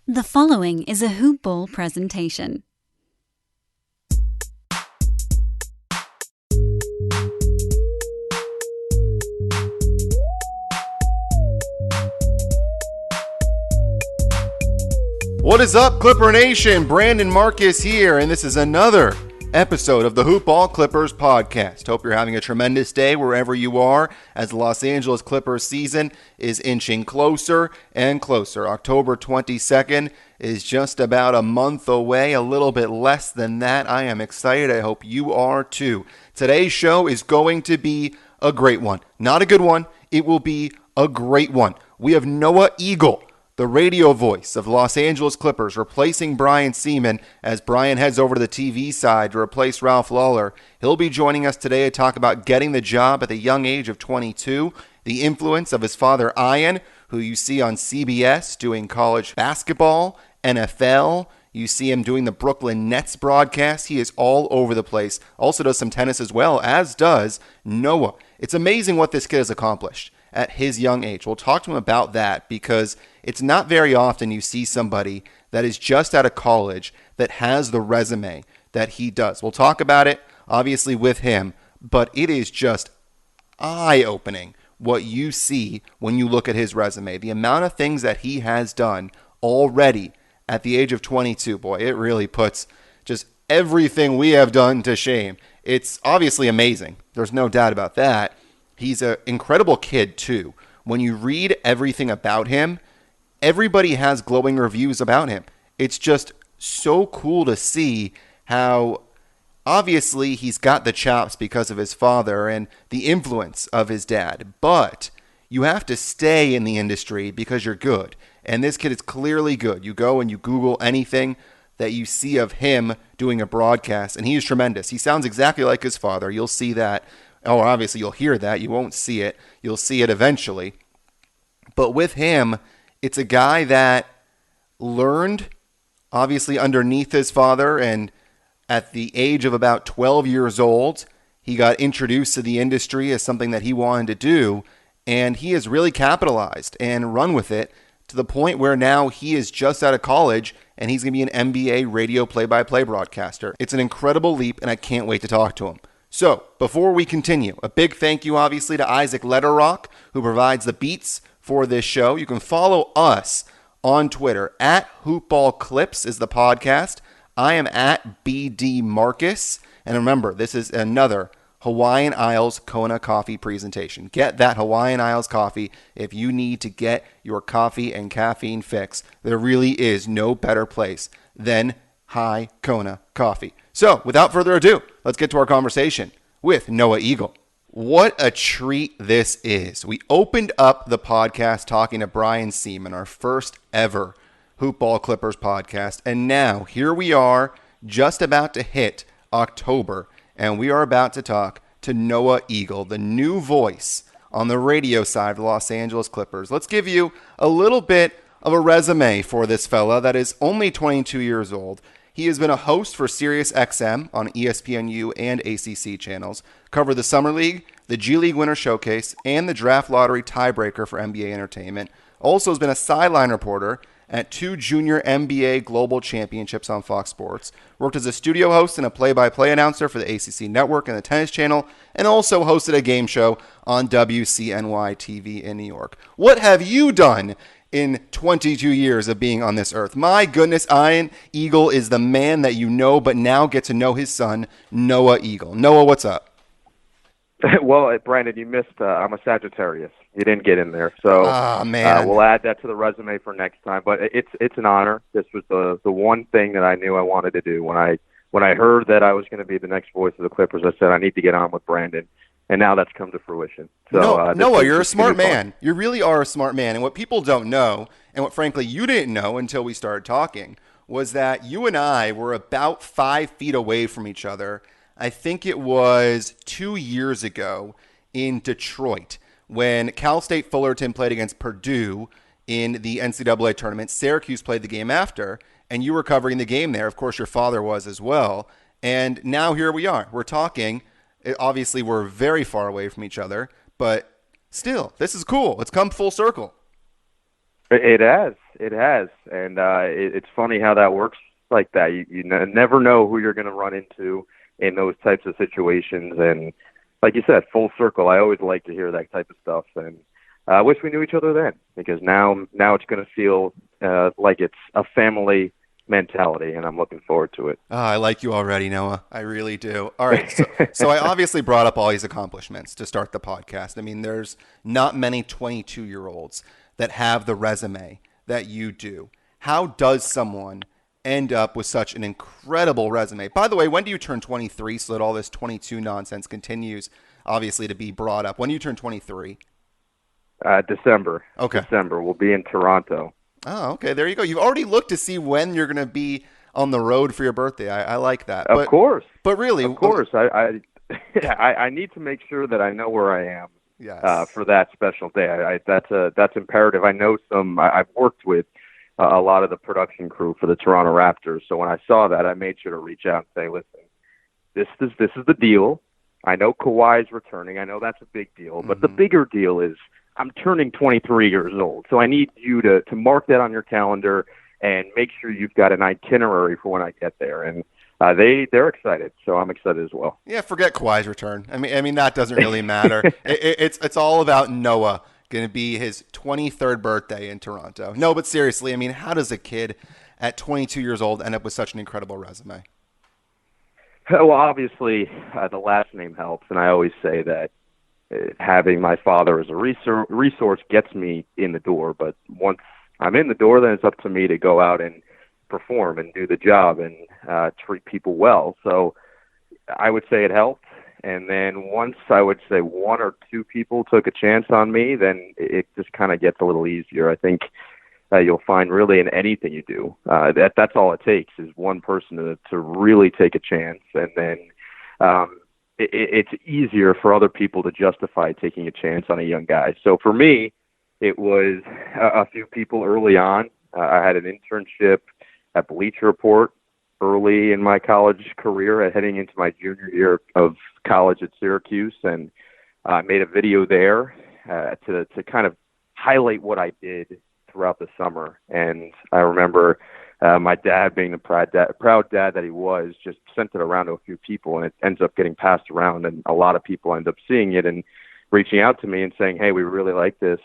The following is a Hoop Ball presentation. What is up, Clipper Nation? Brandon Marcus here, and this is another episode of the Hoop Ball Clippers podcast. Hope you're having a tremendous day wherever you are as the Los Angeles Clippers season is inching closer and closer. October 22nd is just about a month away, a little bit less than that. I am excited. I hope you are too. Today's show is going to be a great one. Not a good one. It will be a great one. We have Noah Eagle, the radio voice of Los Angeles Clippers, replacing Brian Seaman as Brian heads over to the TV side to replace Ralph Lawler. He'll be joining us today to talk about getting the job at the young age of 22, the influence of his father, Ian, who you see on CBS doing college basketball, NFL. You see him doing the Brooklyn Nets broadcast. He is all over the place. Also does some tennis as well, as does Noah. It's amazing what this kid has accomplished at his young age. We'll talk to him about that because it's not very often you see somebody that is just out of college that has the resume that he does. We'll talk about it, obviously, with him, but it is just eye-opening what you see when you look at his resume. The amount of things that he has done already at the age of 22, boy, it really puts just everything we have done to shame. It's obviously amazing. There's no doubt about that. He's an incredible kid, too. When you read everything about him, everybody has glowing reviews about him. It's just so cool to see how obviously he's got the chops because of his father and the influence of his dad. But you have to stay in the industry because you're good. And this kid is clearly good. You go and you Google anything that you see of him doing a broadcast, and he is tremendous. He sounds exactly like his father. You'll see that. Oh, obviously, you'll hear that. You won't see it. You'll see it eventually. But with him, it's a guy that learned, obviously, underneath his father. And at the age of about 12 years old, he got introduced to the industry as something that he wanted to do. And he has really capitalized and run with it to the point where now he is just out of college and he's going to be an NBA radio play-by-play broadcaster. It's an incredible leap, and I can't wait to talk to him. So, before we continue, a big thank you, obviously, to Isaac Letterrock, who provides the beats for this show. You can follow us on Twitter. At HoopBallClips is the podcast. I am at BD Marcus. And remember, this is another Hawaiian Isles Kona coffee presentation. Get that Hawaiian Isles coffee if you need to get your coffee and caffeine fix. There really is no better place than High Kona coffee. So, without further ado, let's get to our conversation with Noah Eagle. What a treat this is. We opened up the podcast talking to Brian Seaman, our first ever Hoop Ball Clippers podcast, and now here we are just about to hit October, and we are about to talk to Noah Eagle, the new voice on the radio side of the Los Angeles Clippers. Let's give you a little bit of a resume for this fella that is only 22 years old. He has been a host for SiriusXM on ESPNU and ACC channels, covered the Summer League, the G League Winter Showcase, and the Draft Lottery Tiebreaker for NBA Entertainment. Also has been a sideline reporter at 2 Junior NBA Global Championships on Fox Sports. Worked as a studio host and a play-by-play announcer for the ACC Network and the Tennis Channel, and also hosted a game show on WCNY-TV in New York. What have you done in 22 years of being on this earth? My goodness, Ian Eagle is the man that you know, but now get to know his son, Noah Eagle. Noah, what's up? Well, Brandon, you missed. I'm a Sagittarius. You didn't get in there, so man. We'll add that to the resume for next time. But it's an honor. This was the one thing that I knew I wanted to do when I heard that I was going to be the next voice of the Clippers. I said I need to get on with Brandon, and now that's come to fruition. So, Noah, you're a smart man. You really are a smart man. And what people don't know, and what frankly you didn't know until we started talking, was that you and I were about 5 feet away from each other. I think it was 2 years ago in Detroit when Cal State Fullerton played against Purdue in the NCAA tournament. Syracuse played the game after, and you were covering the game there. Of course, your father was as well. And now here we are. We're talking. Obviously, we're very far away from each other, but still, this is cool. It's come full circle. It has. It has, and it's funny how that works like that. Never know who you're going to run into in those types of situations, and like you said, full circle. I always like to hear that type of stuff, and I wish we knew each other then, because now it's going to feel like it's a family mentality, and I'm looking forward to it. Oh, I like you already, Noah. I really do. All right. So I obviously brought up all these accomplishments to start the podcast. I mean, there's not many 22-year-olds that have the resume that you do. How does someone end up with such an incredible resume? By the way, when do you turn 23 so that all this 22 nonsense continues, obviously, to be brought up? When do you turn 23? December. Okay. December. We'll be in Toronto. Oh, okay. There you go. You've already looked to see when you're going to be on the road for your birthday. I like that. Of course. But really, of course, I need to make sure that I know where I am. Yes. For that special day. That's imperative. I know I've worked with a lot of the production crew for the Toronto Raptors, so when I saw that, I made sure to reach out and say, listen, this is the deal. I know Kawhi's returning. I know that's a big deal, but the bigger deal is I'm turning 23 years old, so I need you to mark that on your calendar and make sure you've got an itinerary for when I get there. And they're excited, so I'm excited as well. Yeah, forget Kawhi's return. I mean that doesn't really matter. It's all about Noah going to be his 23rd birthday in Toronto. No, but seriously, I mean, how does a kid at 22 years old end up with such an incredible resume? Well, obviously, the last name helps, and I always say that having my father as a resource gets me in the door, but once I'm in the door, then it's up to me to go out and perform and do the job and treat people well. So I would say it helped. And then once I would say one or two people took a chance on me, then it just kind of gets a little easier. I think you'll find really in anything you do, that's all it takes is one person to really take a chance. And then it's easier for other people to justify taking a chance on a young guy. So for me, it was a few people early on. I had an internship at Bleacher Report early in my college career, heading into my junior year of college at Syracuse, and I made a video there to kind of highlight what I did throughout the summer. And I remember my dad, being the proud dad that he was, just sent it around to a few people, and it ends up getting passed around, and a lot of people end up seeing it and reaching out to me and saying, hey, we really like this,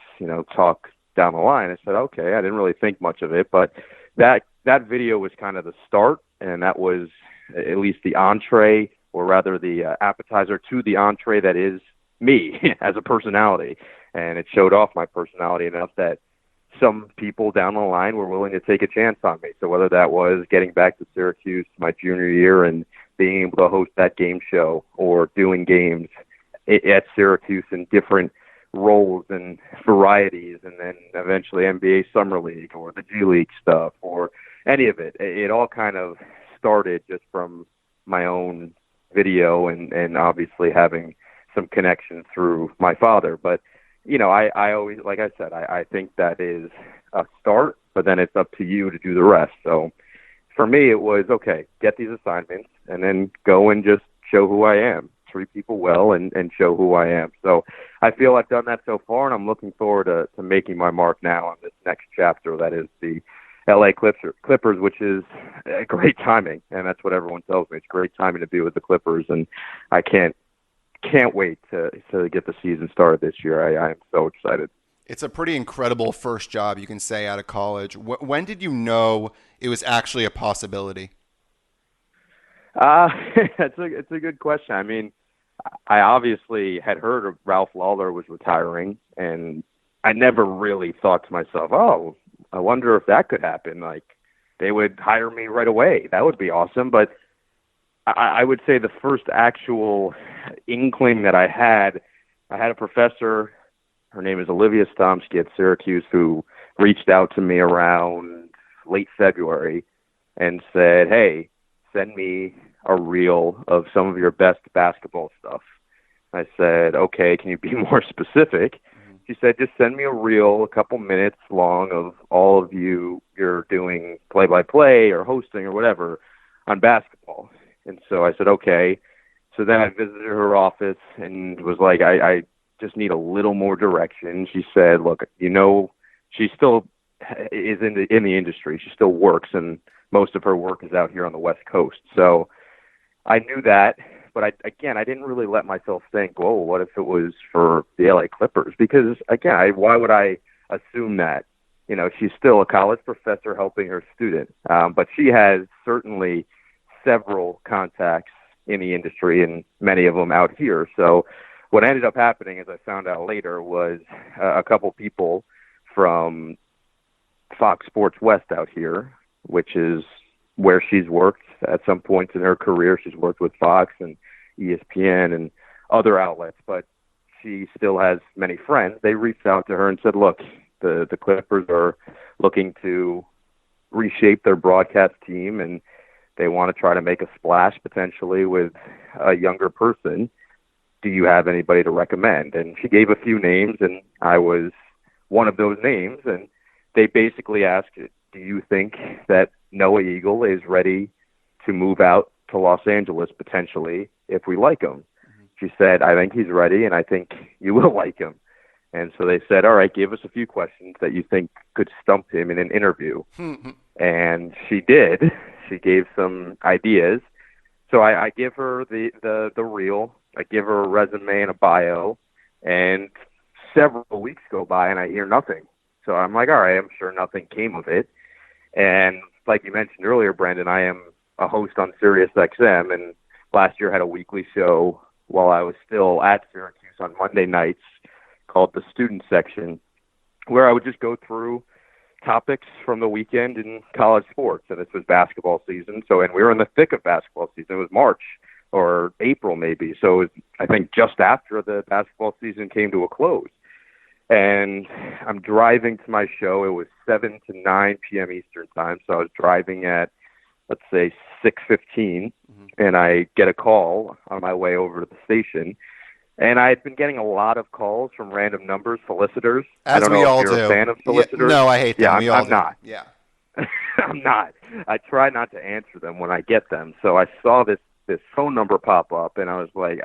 talk down the line. I said, okay. I didn't really think much of it, but that video was kind of the start, and that was at least the entree, or rather the appetizer to the entree that is me as a personality. And it showed off my personality enough that some people down the line were willing to take a chance on me. So whether that was getting back to Syracuse my junior year and being able to host that game show, or doing games at Syracuse in different roles and varieties, and then eventually NBA Summer League or the G League stuff, or any of it. It all kind of started just from my own video and obviously having some connection through my father. But, I always, like I said, I think that is a start, but then it's up to you to do the rest. So for me, it was, okay, get these assignments and then go and just show who I am, treat people well, and show who I am. So I feel I've done that so far, and I'm looking forward to making my mark now on this next chapter, that is the LA Clippers, which is great timing, and that's what everyone tells me. It's great timing to be with the Clippers, and I can't wait to get the season started this year. I am so excited. It's a pretty incredible first job, you can say, out of college. When did you know it was actually a possibility? It's a good question. I mean, I obviously had heard of Ralph Lawler was retiring, and I never really thought to myself, oh, I wonder if that could happen. Like, they would hire me right away. That would be awesome. But I would say the first actual inkling that I had a professor, her name is Olivia Stomsky at Syracuse, who reached out to me around late February and said, hey, send me a reel of some of your best basketball stuff. I said, okay, can you be more specific? She said, just send me a reel, a couple minutes long, of all of you're doing play-by-play or hosting or whatever on basketball. And so I said, okay. So then I visited her office and was like, I just need a little more direction. She said, look, she's still is in the industry. She still works, and most of her work is out here on the West Coast. So I knew that, but I didn't really let myself think, whoa, what if it was for the LA Clippers? Because again, why would I assume that? You know, she's still a college professor helping her student, but she has certainly several contacts in the industry, and many of them out here. So what ended up happening, as I found out later, was a couple people from Fox Sports West out here, which is where she's worked at some points in her career. She's worked with Fox and ESPN and other outlets, but she still has many friends. They reached out to her and said, look, the Clippers are looking to reshape their broadcast team, and they want to try to make a splash potentially with a younger person. Do you have anybody to recommend? And she gave a few names, and I was one of those names. And they basically asked, do you think that Noah Eagle is ready to move out to Los Angeles potentially if we like him? Mm-hmm. She said, I think he's ready, and I think you will like him. And so they said, all right, give us a few questions that you think could stump him in an interview. And she did. She gave some ideas. So I give her the reel. I give her a resume and a bio. And several weeks go by, and I hear nothing. So I'm like, all right, I'm sure nothing came of it. And like you mentioned earlier, Brandon, I am a host on Sirius XM, and last year had a weekly show while I was still at Syracuse on Monday nights called The Student Section, where I would just go through topics from the weekend in college sports. And this was basketball season. And we were in the thick of basketball season. It was March or April maybe. So it was, I think, just after the basketball season came to a close. And I'm driving to my show. It was 7 to 9 p.m. Eastern time. So I was driving at, let's say, 6:15, and I get a call on my way over to the station. And I had been getting a lot of calls from random numbers, solicitors. As I don't we know all if you're do. a fan of solicitors. Yeah, no, I hate them. I'm not. Yeah. I'm not. I try not to answer them when I get them. So I saw this phone number pop up, and I was like,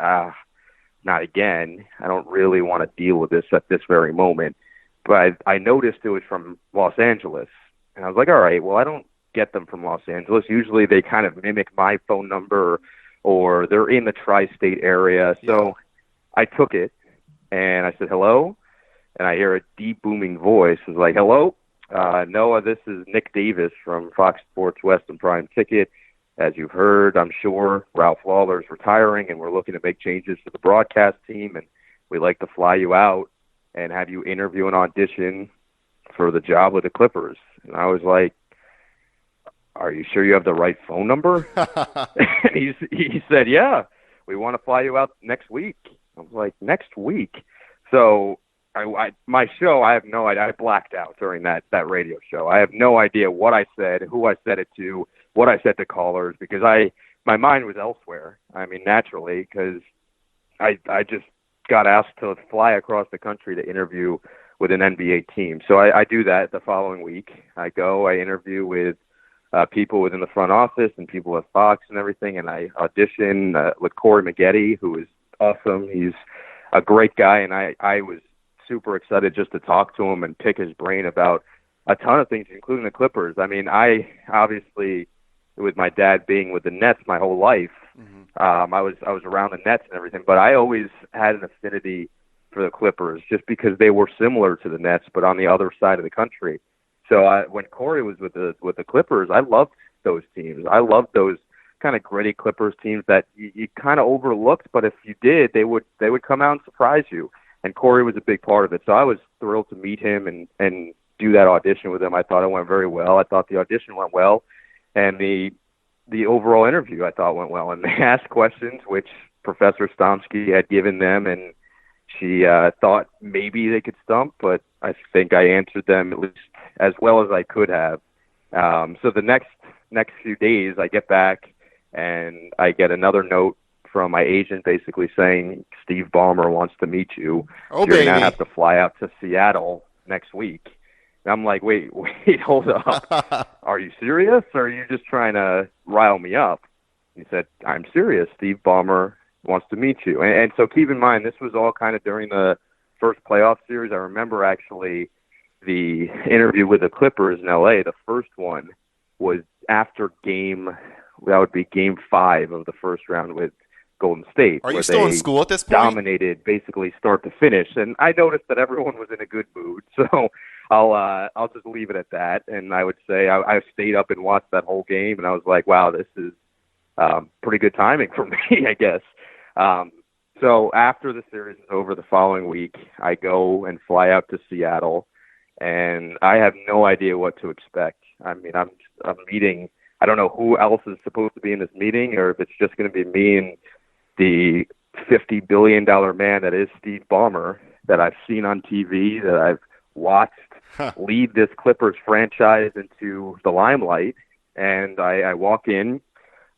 not again. I don't really want to deal with this at this very moment. But I noticed it was from Los Angeles. And I was like, all right, well, I don't get them from Los Angeles. Usually they kind of mimic my phone number, or they're in the tri-state area. So I took it, and I said, hello? And I hear a deep booming voice. It was like, hello? Noah, this is Nick Davis from Fox Sports West and Prime Ticket. As you've heard, I'm sure Ralph Lawler's retiring, and we're looking to make changes to the broadcast team, and we'd like to fly you out and have you interview and audition for the job with the Clippers. And I was like, are you sure you have the right phone number? And he said, yeah, we want to fly you out next week. I was like, next week? So my show, I have no idea. I blacked out during that radio show. I have no idea what I said, who I said it to, what I said to callers, because my mind was elsewhere. I mean, naturally, because I just got asked to fly across the country to interview with an NBA team. So I do that the following week. I interview with people within the front office and people at Fox and everything, and I audition with Corey Maggette, who is awesome. He's a great guy, and I was super excited just to talk to him and pick his brain about a ton of things, including the Clippers. I mean, I obviously, with my dad being with the Nets my whole life, I was around the Nets and everything, but I always had an affinity for the Clippers just because they were similar to the Nets, but on the other side of the country. So when Corey was with the Clippers, I loved those teams. I loved those kind of gritty Clippers teams that you kind of overlooked, but if you did, they would come out and surprise you. And Corey was a big part of it. So I was thrilled to meet him and do that audition with him. I thought it went very well. I thought the audition went well, and the overall interview I thought went well. And they asked questions which Professor Stomsky had given them, and she thought maybe they could stump, but I think I answered them at least as well as I could have. So the next few days, I get back and I get another note from my agent basically saying Steve Ballmer wants to meet you. Oh, You're baby. going to have to fly out to Seattle next week. And I'm like, wait, hold up. Are you serious, or are you just trying to rile me up? He said, I'm serious. Steve Ballmer wants to meet you. And so keep in mind, this was all kind of during the first playoff series. I remember actually the interview with the Clippers in LA, the first one was after that would be game 5 of the first round with Golden State. Are you where still in they school at this point? dominated basically start to finish. And I noticed that everyone was in a good mood. So I'll just leave it at that. And I would say I stayed up and watched that whole game, and I was like, wow, this is pretty good timing for me, I guess. So after the series is over the following week, I go and fly out to Seattle, and I have no idea what to expect. I mean, I'm meeting, I don't know who else is supposed to be in this meeting, or if it's just going to be me and the $50 billion man that is Steve Ballmer, that I've seen on TV, that I've watched lead this Clippers franchise into the limelight. And I walk in.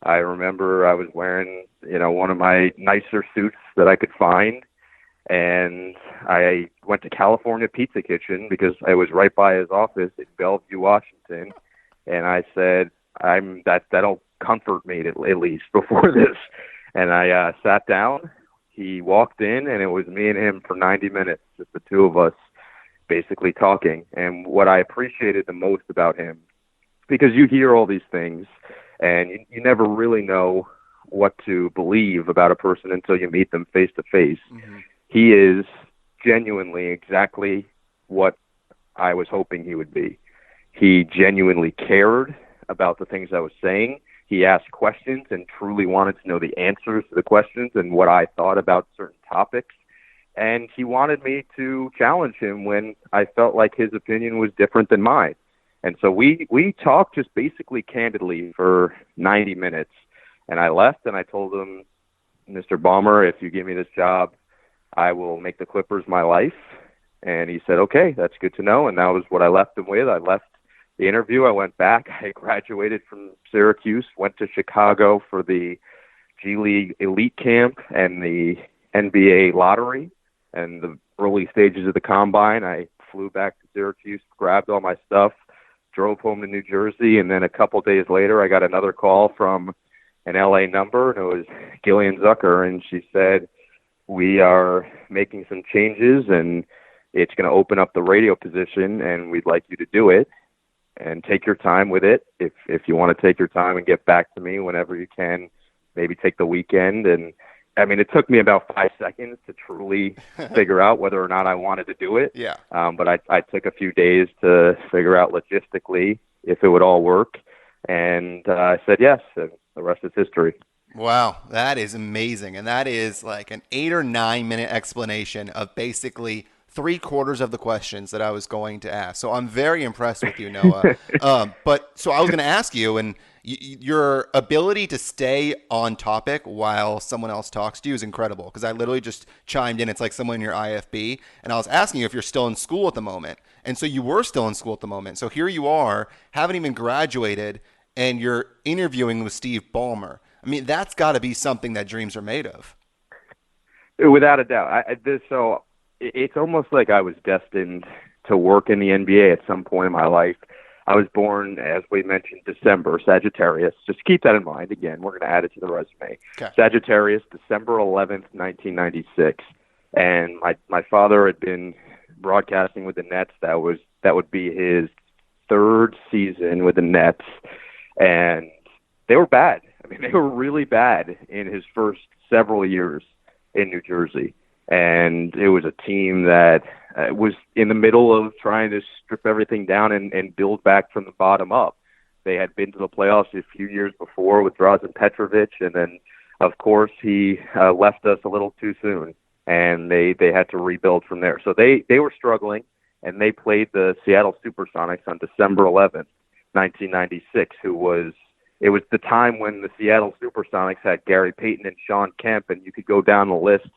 I remember I was wearing, one of my nicer suits that I could find. And I went to California Pizza Kitchen because I was right by his office in Bellevue, Washington. And I said, that'll comfort me at least before this. And I sat down. He walked in, and it was me and him for 90 minutes, just the two of us basically talking. And what I appreciated the most about him, because you hear all these things, and you never really know what to believe about a person until you meet them face to face. He is genuinely exactly what I was hoping he would be. He genuinely cared about the things I was saying. He asked questions and truly wanted to know the answers to the questions and what I thought about certain topics. And he wanted me to challenge him when I felt like his opinion was different than mine. And so we talked just basically candidly for 90 minutes. And I left, and I told him, Mr. Ballmer, if you give me this job, I will make the Clippers my life. And he said, okay, that's good to know. And that was what I left him with. I left the interview. I went back. I graduated from Syracuse, went to Chicago for the G League Elite Camp and the NBA Lottery and the early stages of the Combine. I flew back to Syracuse, grabbed all my stuff, drove home to New Jersey, and then a couple days later I got another call from an LA number, and it was Gillian Zucker, and she said, we are making some changes, and it's going to open up the radio position, and we'd like you to do it. And take your time with it. If you want to take your time and get back to me whenever you can, maybe take the weekend. And I mean, it took me about 5 seconds to truly figure out whether or not I wanted to do it. Yeah. But I took a few days to figure out logistically if it would all work. And I said yes, and the rest is history. Wow, that is amazing. And that is like an 8 or 9 minute explanation of basically 3/4 of the questions that I was going to ask. So I'm very impressed with you, Noah. But so I was going to ask you, and your ability to stay on topic while someone else talks to you is incredible, because I literally just chimed in. It's like someone in your IFB, and I was asking you if you're still in school at the moment. And so you were still in school at the moment. So here you are, haven't even graduated, and you're interviewing with Steve Ballmer. I mean, that's got to be something that dreams are made of. Without a doubt. It's almost like I was destined to work in the NBA at some point in my life. I was born, as we mentioned, December, Sagittarius. Just keep that in mind. Again, we're going to add it to the resume. Okay. Sagittarius, December 11th, 1996. And my father had been broadcasting with the Nets. That would be his 3rd season with the Nets. And they were bad. I mean, they were really bad in his first several years in New Jersey. And it was a team that was in the middle of trying to strip everything down and build back from the bottom up. They had been to the playoffs a few years before with Drazen Petrovic, and then, of course, he left us a little too soon, and they had to rebuild from there. So they were struggling, and they played the Seattle Supersonics on December 11th, 1996, it was the time when the Seattle Supersonics had Gary Payton and Sean Kemp, and you could go down the list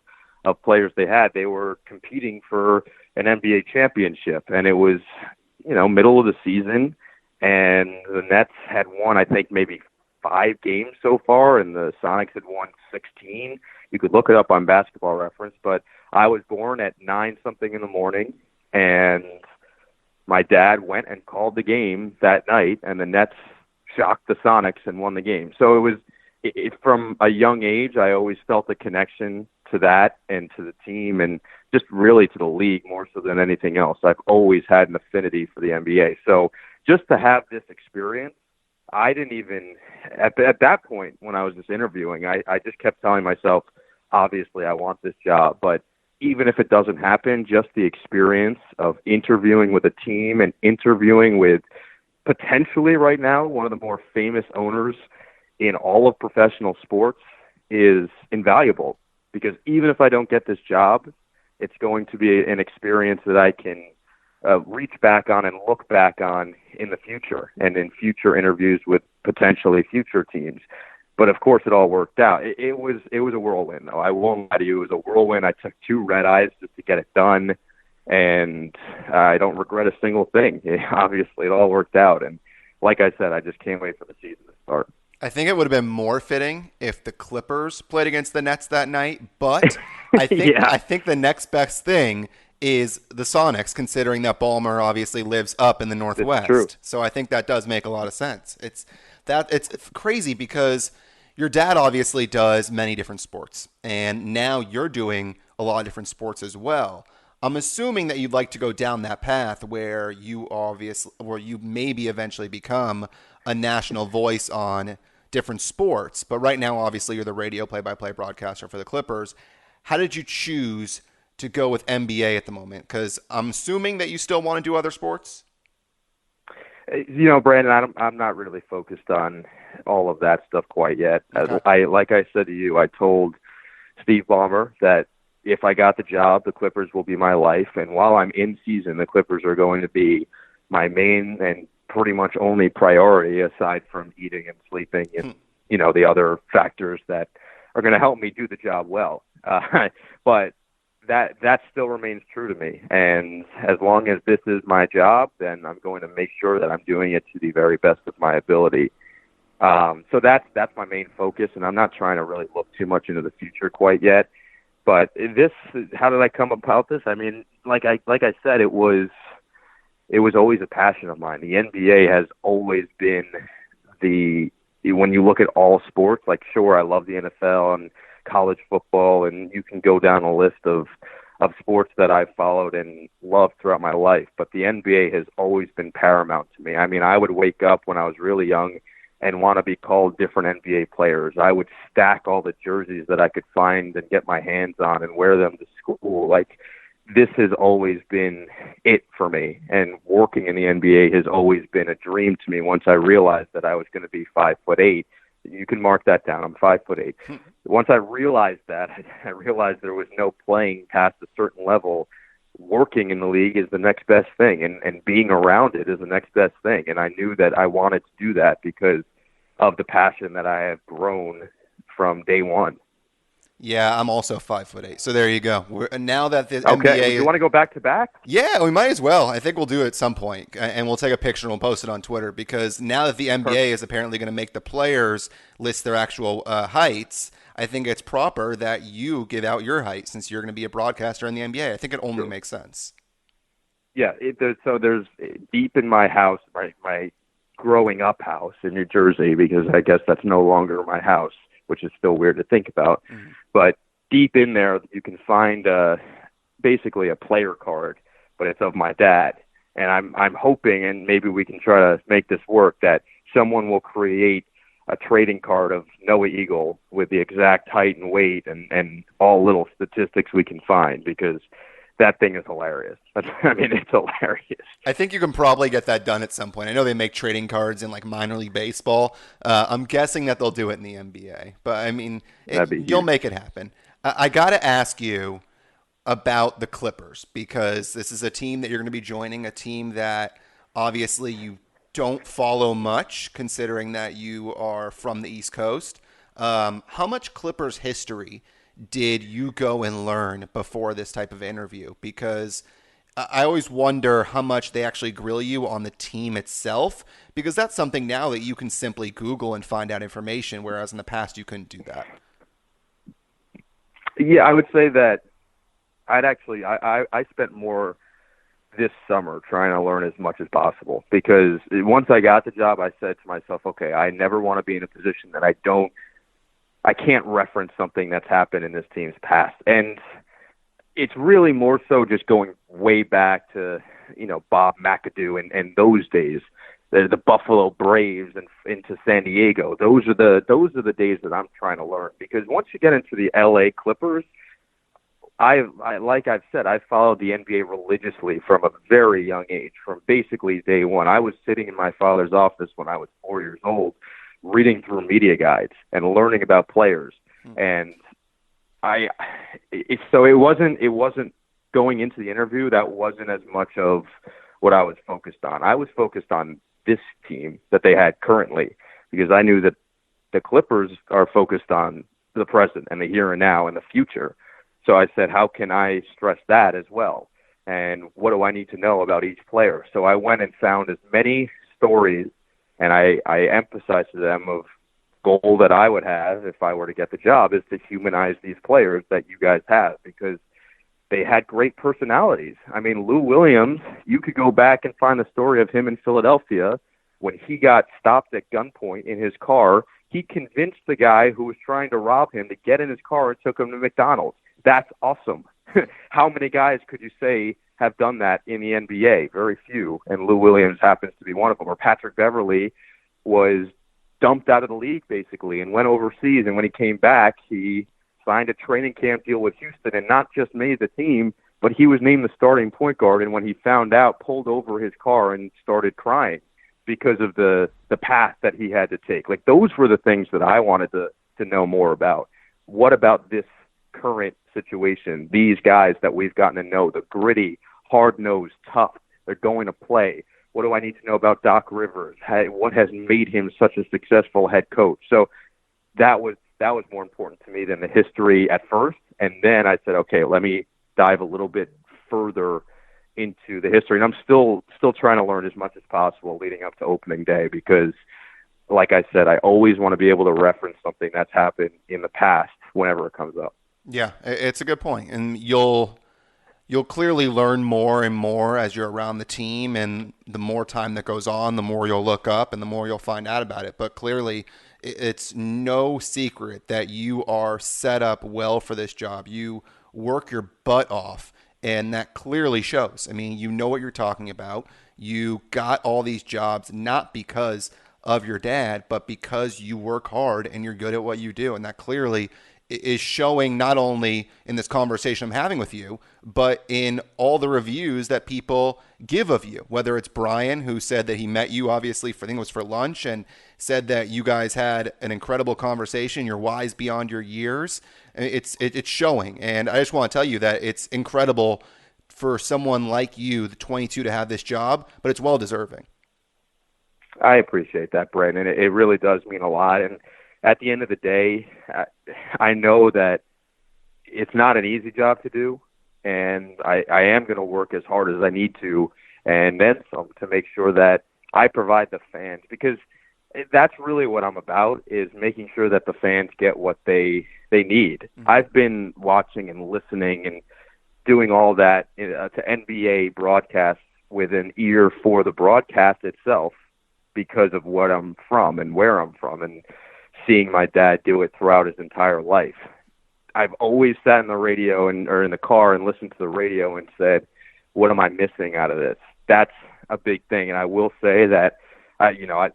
of players they had. They were competing for an NBA championship, and it was, middle of the season, and the Nets had won, I think, maybe 5 games so far, and the Sonics had won 16. You could look it up on Basketball Reference, but I was born at 9-something in the morning, and my dad went and called the game that night, and the Nets shocked the Sonics and won the game. So it was from a young age, I always felt a connection to that and to the team and just really to the league more so than anything else. I've always had an affinity for the NBA. So just to have this experience, I didn't even, at that point when I was just interviewing, I just kept telling myself, obviously I want this job, but even if it doesn't happen, just the experience of interviewing with a team and interviewing with potentially right now one of the more famous owners in all of professional sports is invaluable. Because even if I don't get this job, it's going to be an experience that I can reach back on and look back on in the future and in future interviews with potentially future teams. But of course, it all worked out. It was a whirlwind, though. I won't lie to you. It was a whirlwind. I took 2 red eyes just to get it done, and I don't regret a single thing. Obviously, it all worked out. And like I said, I just can't wait for the season to start. I think it would have been more fitting if the Clippers played against the Nets that night, but I think the next best thing is the Sonics, considering that Ballmer obviously lives up in the Northwest. True. So I think that does make a lot of sense. It's crazy because your dad obviously does many different sports, and now you're doing a lot of different sports as well. I'm assuming that you'd like to go down that path where you maybe eventually become a national voice on different sports. But right now, obviously, you're the radio play-by-play broadcaster for the Clippers. How did you choose to go with NBA at the moment? Because I'm assuming that you still want to do other sports. Brandon, I'm not really focused on all of that stuff quite yet. Okay. Like I said to you, I told Steve Ballmer that if I got the job, the Clippers will be my life. And while I'm in season, the Clippers are going to be my main and pretty much only priority, aside from eating and sleeping and, the other factors that are going to help me do the job well. But that still remains true to me. And as long as this is my job, then I'm going to make sure that I'm doing it to the very best of my ability. So that's my main focus, and I'm not trying to really look too much into the future quite yet. But how did I come about this? I mean, like I said, it was always a passion of mine. The NBA has always been when you look at all sports, like, sure, I love the NFL and college football, and you can go down a list of sports that I've followed and loved throughout my life. But the NBA has always been paramount to me. I mean, I would wake up when I was really young and want to be called different NBA players. I would stack all the jerseys that I could find and get my hands on and wear them to school. Like, this has always been it for me. And working in the NBA has always been a dream to me once I realized that I was going to be 5'8". You can mark that down. I'm 5'8". Once I realized that, I realized there was no playing past a certain level. Working in the league is the next best thing, and being around it is the next best thing. And I knew that I wanted to do that because of the passion that I have grown from day one. Yeah, I'm also 5'8". So there you go. Now that the Okay, NBA, you want to go back to back? Yeah, we might as well. I think we'll do it at some point, and we'll take a picture and we'll post it on Twitter, because now that the NBA is apparently going to make the players list their actual heights, I think it's proper that you give out your height since you're going to be a broadcaster in the NBA. I think it only makes sense. Yeah, there's deep in my house, my growing up house in New Jersey, because I guess that's no longer my house, which is still weird to think about. Mm-hmm. But deep in there, you can find basically a player card, but it's of my dad. And I'm hoping, and maybe we can try to make this work, that someone will create a trading card of Noah Eagle with the exact height and weight and all little statistics we can find, because that thing is hilarious. I mean, it's hilarious. I think you can probably get that done at some point. I know they make trading cards in like minor league baseball. I'm guessing that they'll do it in the NBA. But I mean, you'll make it happen. I got to ask you about the Clippers, because this is a team that you're going to be joining, a team that obviously you don't follow much, considering that you are from the East Coast. How much Clippers history did you go and learn before this type of interview? Because I always wonder how much they actually grill you on the team itself, because that's something now that you can simply Google and find out information, whereas in the past you couldn't do that. Yeah, I would say that I spent more this summer trying to learn as much as possible, because once I got the job, I said to myself, okay, I never want to be in a position that I can't reference something that's happened in this team's past. And it's really more so just going way back to, Bob McAdoo and those days, the Buffalo Braves and into San Diego. Those are the days that I'm trying to learn, because once you get into the LA Clippers, like I've said, I followed the NBA religiously from a very young age, from basically day one. I was sitting in my father's office when I was 4 years old, reading through media guides and learning about players. And so it wasn't going into the interview. That wasn't as much of what I was focused on. I was focused on this team that they had currently, because I knew that the Clippers are focused on the present and the here and now and the future. So I said, how can I stress that as well? And what do I need to know about each player? So I went and found as many stories, and I emphasized to them of goal that I would have if I were to get the job is to humanize these players that you guys have, because they had great personalities. I mean, Lou Williams, you could go back and find the story of him in Philadelphia when he got stopped at gunpoint in his car. He convinced the guy who was trying to rob him to get in his car and took him to McDonald's. That's awesome. How many guys could you say have done that in the NBA? Very few, and Lou Williams happens to be one of them. Or Patrick Beverley was dumped out of the league, basically, and went overseas, and when he came back, he signed a training camp deal with Houston and not just made the team, but he was named the starting point guard, and when he found out, pulled over his car and started crying because of the path that he had to take. Like, those were the things that I wanted to know more about. What about this current situation, these guys that we've gotten to know, the gritty, hard-nosed, tough, they're going to play. What do I need to know about Doc Rivers? What has made him such a successful head coach? So that was more important to me than the history at first. And then I said, okay, let me dive a little bit further into the history. And I'm still trying to learn as much as possible leading up to opening day, because, like I said, I always want to be able to reference something that's happened in the past whenever it comes up. Yeah, it's a good point. And you'll clearly learn more and more as you're around the team, and the more time that goes on, the more you'll look up and the more you'll find out about it. But clearly, it's no secret that you are set up well for this job. You work your butt off, and that clearly shows. I mean, you know what you're talking about. You got all these jobs not because of your dad, but because you work hard and you're good at what you do. And that clearly is showing not only in this conversation I'm having with you, but in all the reviews that people give of you, whether it's Brian, who said that he met you obviously for, I think it was for lunch, and said that you guys had an incredible conversation. You're wise beyond your years. It's showing. And I just want to tell you that it's incredible for someone like you, the 22, to have this job, but it's well deserving. I appreciate that, Brandon. It really does mean a lot. And at the end of the day, I know that it's not an easy job to do, and I am going to work as hard as I need to, and then some, to make sure that I provide the fans, because that's really what I'm about, is making sure that the fans get what they need. Mm-hmm. I've been watching and listening and doing all that to NBA broadcasts with an ear for the broadcast itself because of what I'm from and where I'm from, and seeing my dad do it throughout his entire life. I've always sat in the radio or in the car and listened to the radio and said, what am I missing out of this? That's a big thing. And I will say that,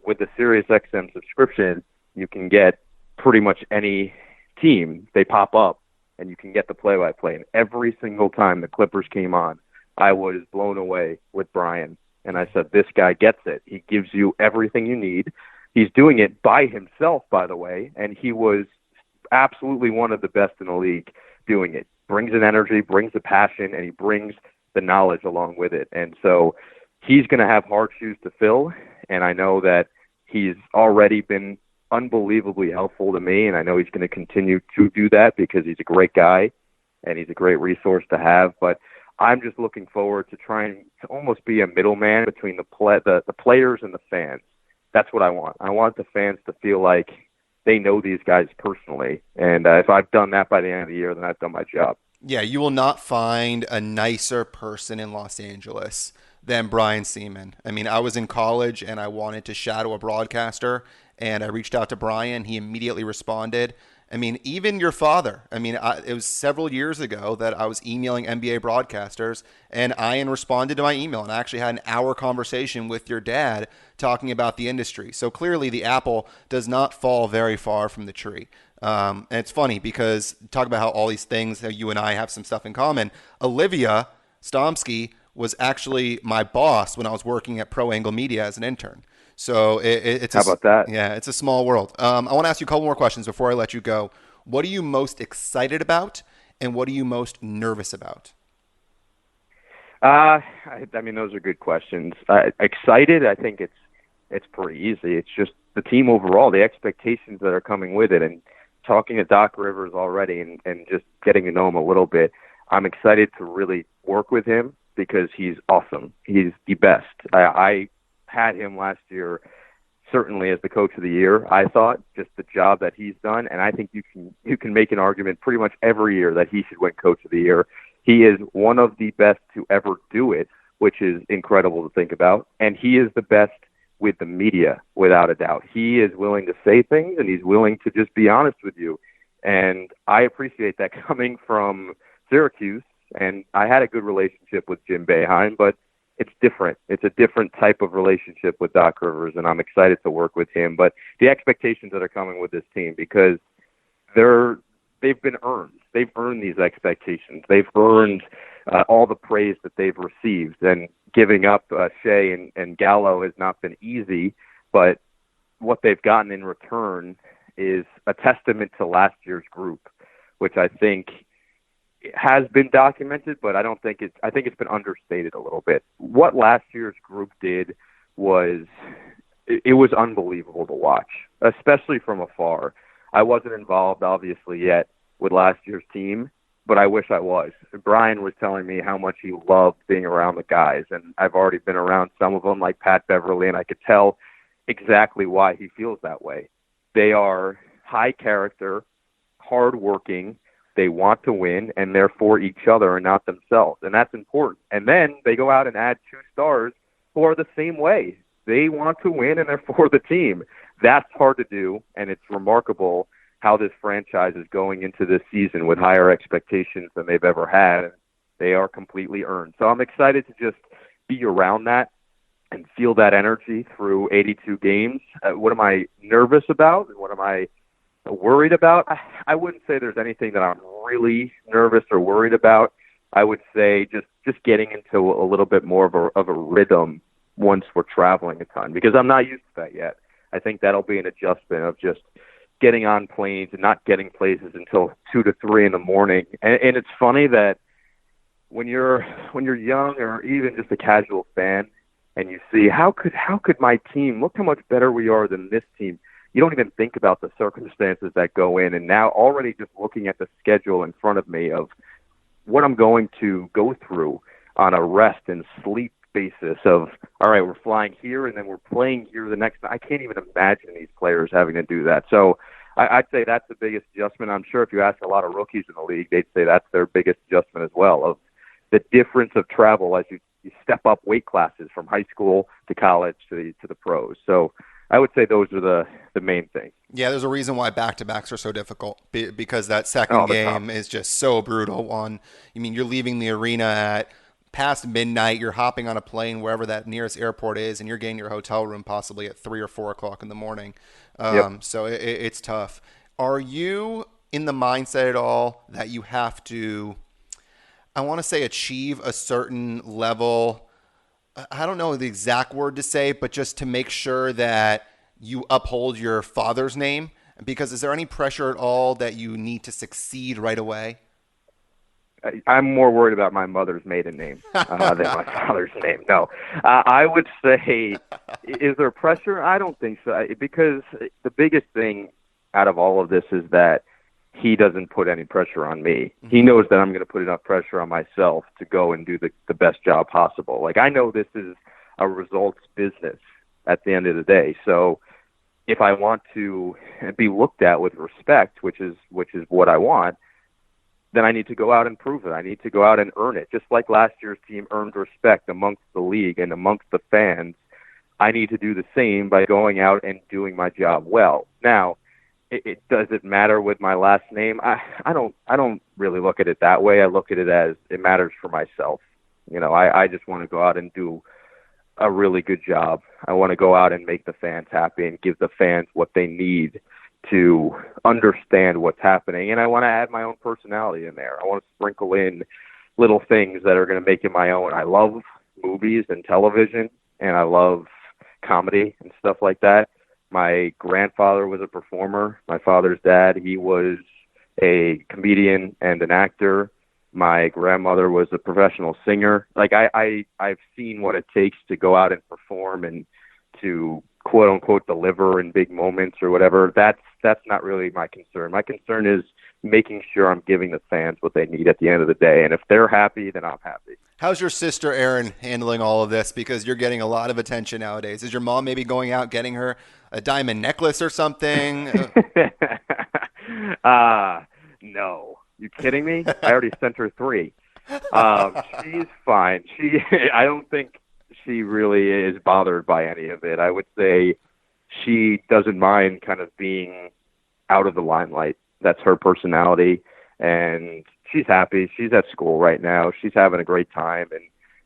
with the SiriusXM subscription, you can get pretty much any team. They pop up and you can get the play-by-play. And every single time the Clippers came on, I was blown away with Brian. And I said, this guy gets it. He gives you everything you need. He's doing it by himself, by the way, and he was absolutely one of the best in the league doing it. Brings an energy, brings a passion, and he brings the knowledge along with it. And so he's going to have hard shoes to fill, and I know that he's already been unbelievably helpful to me, and I know he's going to continue to do that because he's a great guy and he's a great resource to have. But I'm just looking forward to trying to almost be a middleman between the players and the fans. That's what I want. I want the fans to feel like they know these guys personally. And if I've done that by the end of the year, then I've done my job. Yeah, you will not find a nicer person in Los Angeles than Brian Seaman. I mean, I was in college and I wanted to shadow a broadcaster, and I reached out to Brian. He immediately responded, I mean, even your father. I mean, it was several years ago that I was emailing NBA broadcasters, and Ian responded to my email, and I actually had an hour conversation with your dad talking about the industry. So clearly, the apple does not fall very far from the tree. And it's funny because talk about how all these things, how you and I have some stuff in common. Olivia Stomsky was actually my boss when I was working at Pro Angle Media as an intern. So it's How about that? Yeah, it's a small world. I want to ask you a couple more questions before I let you go. What are you most excited about, and what are you most nervous about? I mean, those are good questions. Excited, I think it's pretty easy. It's just the team overall, the expectations that are coming with it, and talking to Doc Rivers already and just getting to know him a little bit. I'm excited to really work with him because he's awesome. He's the best. I had him last year certainly as the coach of the year. I thought just the job that he's done, and I think you can make an argument pretty much every year that he should win coach of the year. He is one of the best to ever do it, which is incredible to think about, and he is the best with the media without a doubt. He is willing to say things, and he's willing to just be honest with you, and I appreciate that coming from Syracuse. And I had a good relationship with Jim Boeheim, but it's different. It's a different type of relationship with Doc Rivers, and I'm excited to work with him. But the expectations that are coming with this team, because they've been earned. They've earned these expectations. They've earned all the praise that they've received. And giving up Shea and Gallo has not been easy, but what they've gotten in return is a testament to last year's group, which I think has been documented, but I think it's been understated a little bit. What last year's group did was it was unbelievable to watch, especially from afar. I wasn't involved, obviously, yet with last year's team, but I wish I was. Brian was telling me how much he loved being around the guys, and I've already been around some of them, like Pat Beverly, and I could tell exactly why he feels that way. They are high character, hardworking. They want to win, and they're for each other and not themselves, and that's important. And then they go out and add 2 stars who are the same way. They want to win, and they're for the team. That's hard to do, and it's remarkable how this franchise is going into this season with higher expectations than they've ever had. They are completely earned. So I'm excited to just be around that and feel that energy through 82 games. What am I nervous about, and what am I worried about? I wouldn't say there's anything that I'm really nervous or worried about. I would say just getting into a little bit more of a rhythm once we're traveling a ton, because I'm not used to that yet. I think that'll be an adjustment of just getting on planes and not getting places until 2 to 3 in the morning. And it's funny that when you're young or even just a casual fan and you see how could my team, look how much better we are than this team. You don't even think about the circumstances that go in. And now already just looking at the schedule in front of me of what I'm going to go through on a rest and sleep basis of, all right, we're flying here and then we're playing here the next night. I can't even imagine these players having to do that. So I'd say that's the biggest adjustment. I'm sure if you ask a lot of rookies in the league, they'd say that's their biggest adjustment as well, of the difference of travel as you step up weight classes from high school to college to the pros. So I would say those are the main things. Yeah, there's a reason why back-to-backs are so difficult, because that second game is just so brutal. You're leaving the arena at past midnight, you're hopping on a plane wherever that nearest airport is, and you're getting your hotel room possibly at 3 or 4 o'clock in the morning. So it's tough. Are you in the mindset at all that you have to, I want to say, achieve a certain level? I don't know the exact word to say, but just to make sure that you uphold your father's name? Because is there any pressure at all that you need to succeed right away? I'm more worried about my mother's maiden name than my father's name. No, I would say, is there pressure? I don't think so, because the biggest thing out of all of this is that he doesn't put any pressure on me. He knows that I'm going to put enough pressure on myself to go and do the best job possible. Like, I know this is a results business at the end of the day. So if I want to be looked at with respect, which is what I want, then I need to go out and prove it. I need to go out and earn it. Just like last year's team earned respect amongst the league and amongst the fans, I need to do the same by going out and doing my job well. Now, does it matter with my last name? I don't really look at it that way. I look at it as it matters for myself. I just want to go out and do a really good job. I want to go out and make the fans happy and give the fans what they need to understand what's happening. And I want to add my own personality in there. I want to sprinkle in little things that are going to make it my own. I love movies and television, and I love comedy and stuff like that. My grandfather was a performer. My father's dad, he was a comedian and an actor. My grandmother was a professional singer. Like I've seen what it takes to go out and perform and to quote unquote deliver in big moments or whatever. That's not really my concern. My concern is making sure I'm giving the fans what they need at the end of the day. And if they're happy, then I'm happy. How's your sister Erin handling all of this? Because you're getting a lot of attention nowadays. Is your mom maybe going out getting her a diamond necklace or something? No. You kidding me? I already sent her 3. She's fine. I don't think she really is bothered by any of it. I would say she doesn't mind kind of being out of the limelight. That's her personality, and she's happy. She's at school right now. She's having a great time and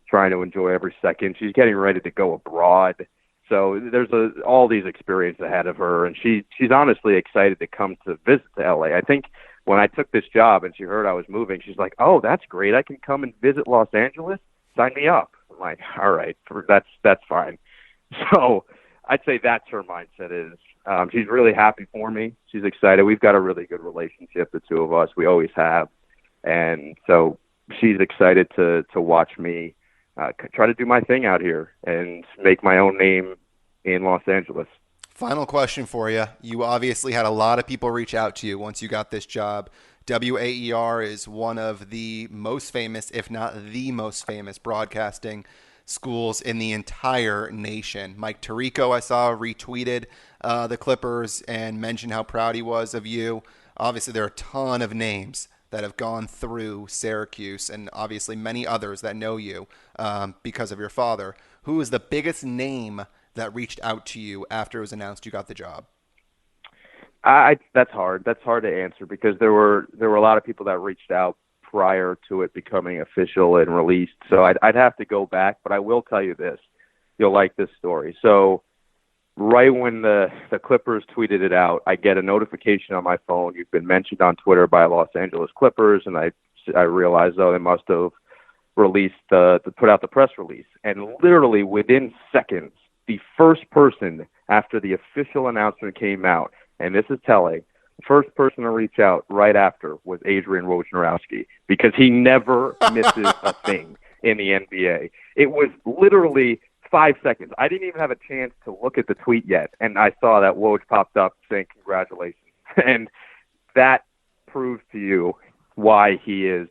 trying to enjoy every second. She's getting ready to go abroad. So there's all these experiences ahead of her, and she's honestly excited to come to visit to LA. I think when I took this job and she heard I was moving, she's like, "Oh, that's great. I can come and visit Los Angeles. Sign me up." I'm like, "All right, that's fine." So I'd say that's her mindset is. She's really happy for me. She's excited. We've got a really good relationship, the two of us. We always have. And so she's excited to watch me try to do my thing out here and make my own name in Los Angeles. Final question for you. You obviously had a lot of people reach out to you once you got this job. WAER is one of the most famous, if not the most famous, broadcasting schools in the entire nation. Mike Tirico, I saw, retweeted the Clippers and mentioned how proud he was of you. Obviously, there are a ton of names that have gone through Syracuse and obviously many others that know you because of your father. Who is the biggest name that reached out to you after it was announced you got the job? That's hard. That's hard to answer because there were a lot of people that reached out prior to it becoming official and released. So I'd have to go back, but I will tell you this. You'll like this story. So right when the Clippers tweeted it out, I get a notification on my phone. You've been mentioned on Twitter by Los Angeles Clippers, and I realized, they must have released put out the press release. And literally within seconds, the first person after the official announcement came out, and this is telling, the first person to reach out right after was Adrian Wojnarowski because he never misses a thing in the NBA. It was literally 5 seconds. I didn't even have a chance to look at the tweet yet, and I saw that Woj popped up saying congratulations. And that proves to you why he is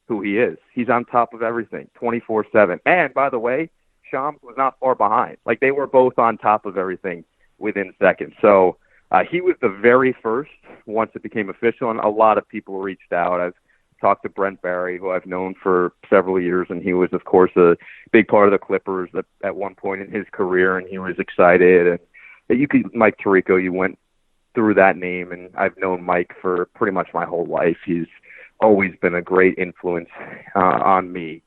who he is. He's on top of everything, 24/7. And by the way, Shams was not far behind. Like, they were both on top of everything within seconds. So he was the very first once it became official, and a lot of people reached out. I've talked to Brent Barry, who I've known for several years, and he was, of course, a big part of the Clippers at one point in his career, and he was excited. And Mike Tirico, you went through that name, and I've known Mike for pretty much my whole life. He's always been a great influence on me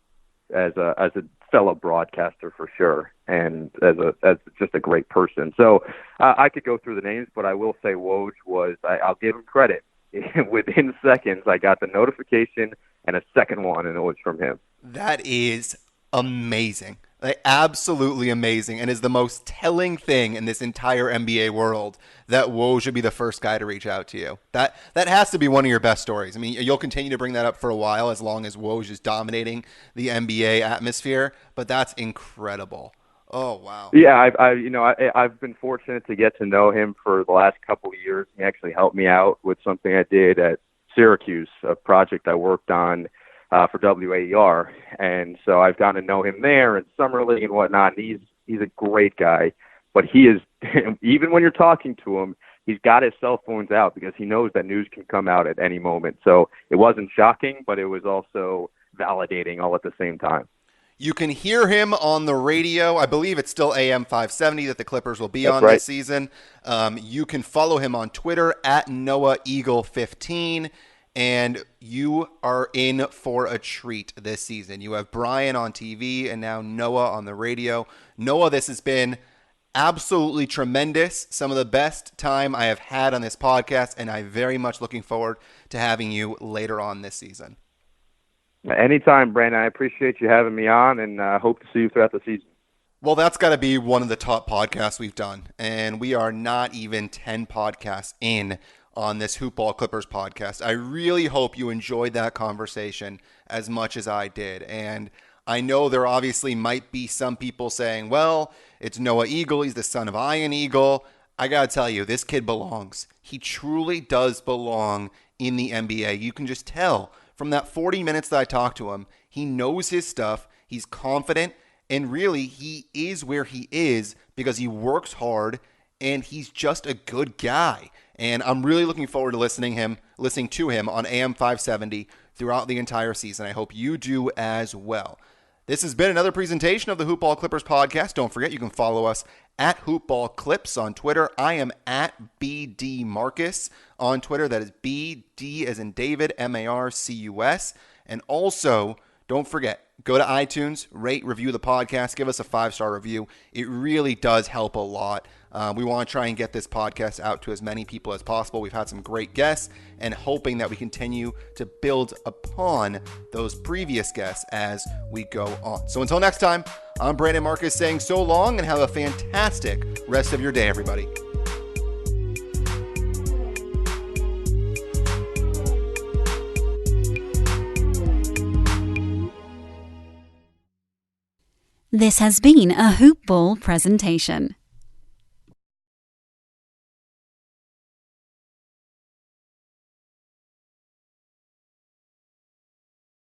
as a fellow broadcaster for sure, and as just a great person. So I could go through the names, but I will say Woj was, I'll give him credit. Within seconds, I got the notification and a second one, and it was from him. That is amazing. Like, absolutely amazing, and is the most telling thing in this entire NBA world that Woj should be the first guy to reach out to you. That has to be one of your best stories. I mean, you'll continue to bring that up for a while as long as Woj is dominating the NBA atmosphere, but that's incredible. Oh, wow. Yeah, I've been fortunate to get to know him for the last couple of years. He actually helped me out with something I did at Syracuse, a project I worked on for WAER, and so I've gotten to know him there in summer league and whatnot. And he's a great guy, but he is even when you're talking to him, he's got his cell phones out because he knows that news can come out at any moment. So it wasn't shocking, but it was also validating all at the same time. You can hear him on the radio. I believe it's still AM 570 that the Clippers will be That's on right. this season. You can follow him on Twitter at NoahEagle15. And you are in for a treat this season. You have Brian on TV and now Noah on the radio. Noah, this has been absolutely tremendous. Some of the best time I have had on this podcast, and I'm very much looking forward to having you later on this season. Anytime, Brandon. I appreciate you having me on, and hope to see you throughout the season. Well, that's got to be one of the top podcasts we've done, and we are not even 10 podcasts in on this Hoop Ball Clippers podcast. I really hope you enjoyed that conversation as much as I did. And I know there obviously might be some people saying, well, it's Noah Eagle. He's the son of Ian Eagle. I got to tell you, this kid belongs. He truly does belong in the NBA. You can just tell from that 40 minutes that I talked to him, he knows his stuff. He's confident. And really, he is where he is because he works hard and he's just a good guy. And I'm really looking forward to listening to him on AM 570 throughout the entire season. I hope you do as well. This has been another presentation of the Hoop Ball Clippers podcast. Don't forget, you can follow us at Hoop Ball Clips on Twitter. I am at BD Marcus on Twitter. That is BD as in David, Marcus. And also, don't forget, go to iTunes, rate, review the podcast, give us a 5-star review. It really does help a lot. We want to try and get this podcast out to as many people as possible. We've had some great guests and hoping that we continue to build upon those previous guests as we go on. So until next time, I'm Brandon Marcus saying so long and have a fantastic rest of your day, everybody. This has been a Hoop Ball presentation.